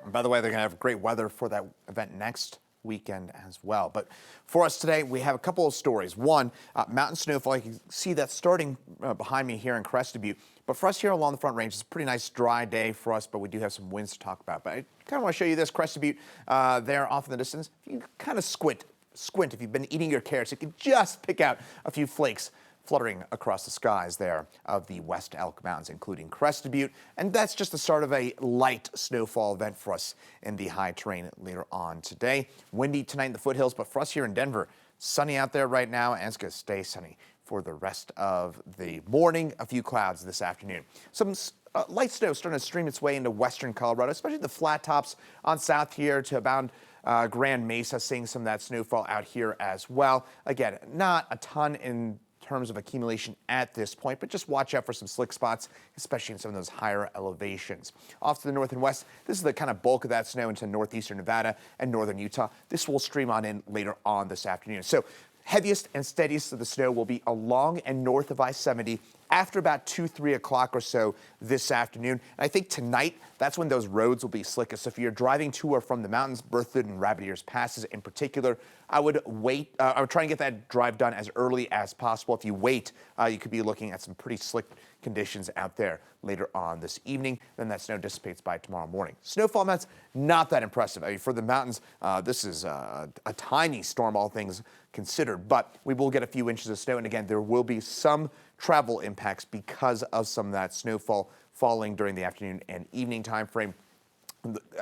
And by the way, they're going to have great weather for that event next weekend as well. But for us today, we have a couple of stories. One, mountain snowfall. You can see that starting behind me here in Crested Butte. But for us here along the Front Range, it's a pretty nice dry day for us, but we do have some winds to talk about. But I kind of want to show you this Crested Butte there off in the distance. If you kind of squint, if you've been eating your carrots, you can just pick out a few flakes fluttering across the skies there of the West Elk Mountains, including Crested Butte. And that's just the start of a light snowfall event for us in the high terrain later on today. Windy tonight in the foothills, but for us here in Denver, sunny out there right now, and it's going to stay sunny for the rest of the morning. A few clouds this afternoon. Some light snow starting to stream its way into western Colorado, especially the flat tops on south here to about Grand Mesa, seeing some of that snowfall out here as well. Again, not a ton in terms of accumulation at this point, but just watch out for some slick spots, especially in some of those higher elevations. Off to the north and west, this is the kind of bulk of that snow into northeastern Nevada and northern Utah. This will stream on in later on this afternoon. So heaviest and steadiest of the snow will be along and north of I-70 after about 2-3 o'clock or so this afternoon. And I think tonight, that's when those roads will be slickest. So if you're driving to or from the mountains, Berthoud and Rabbit Ears passes in particular, I would wait. I would try and get that drive done as early as possible. If you wait, you could be looking at some pretty slick conditions out there later on this evening. Then that snow dissipates by tomorrow morning. Snowfall amounts, not that impressive. I mean, for the mountains, this is a tiny storm, all things considered, but we will get a few inches of snow. And again, there will be some travel impacts because of some of that snowfall falling during the afternoon and evening time frame.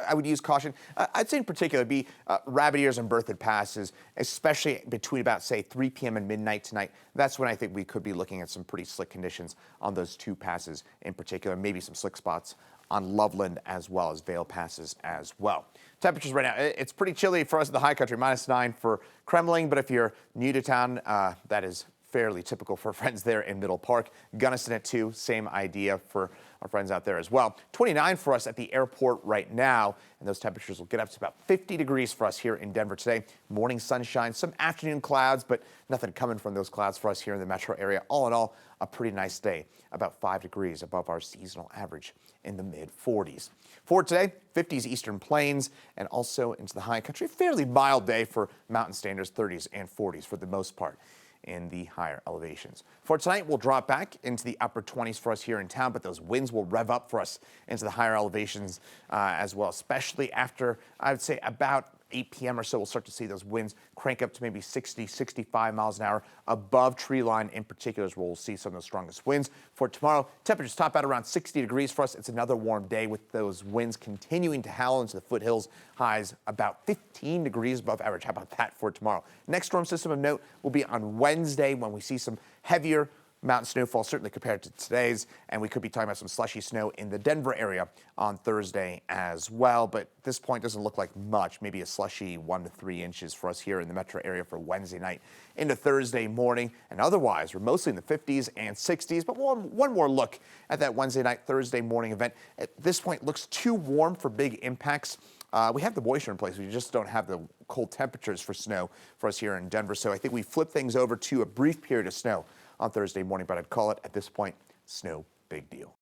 I would use caution. I'd say in particular be Rabbit Ears and Berthoud passes, especially between about, say, 3 p.m. and midnight tonight. That's when I think we could be looking at some pretty slick conditions on those two passes in particular, maybe some slick spots on Loveland as well as Vail passes as well. Temperatures right now, it's pretty chilly for us in the high country, -9 for Kremling, but if you're new to town, that is fairly typical for friends there in Middle Park. Gunnison at 2, same idea for our friends out there as well. 29 for us at the airport right now, and those temperatures will get up to about 50 degrees for us here in Denver today. Morning sunshine, some afternoon clouds, but nothing coming from those clouds for us here in the metro area. All in all, a pretty nice day, about 5 degrees above our seasonal average in the mid-40s. For today, 50s eastern plains and also into the high country. Fairly mild day for mountain standards, 30s and 40s for the most part in the higher elevations. For tonight, we'll drop back into the upper 20s for us here in town, but those winds will rev up for us into the higher elevations as well, especially after, I would say, about 8 p.m. or so. We'll start to see those winds crank up to maybe 60, 65 miles an hour above tree line in particular is where we'll see some of the strongest winds. For tomorrow, temperatures top out around 60 degrees for us. It's another warm day with those winds continuing to howl into the foothills. Highs about 15 degrees above average. How about that for tomorrow? Next storm system of note will be on Wednesday when we see some heavier mountain snowfall, certainly compared to today's, and we could be talking about some slushy snow in the Denver area on Thursday as well. But at this point, doesn't look like much, maybe a slushy 1 to 3 inches for us here in the metro area for Wednesday night into Thursday morning. And otherwise, we're mostly in the 50s and 60s. But one more look at that Wednesday night, Thursday morning event. At this point, looks too warm for big impacts. We have the moisture in place. We just don't have the cold temperatures for snow for us here in Denver. So I think we flip things over to a brief period of snow on Thursday morning, but I'd call it at this point, snow big deal.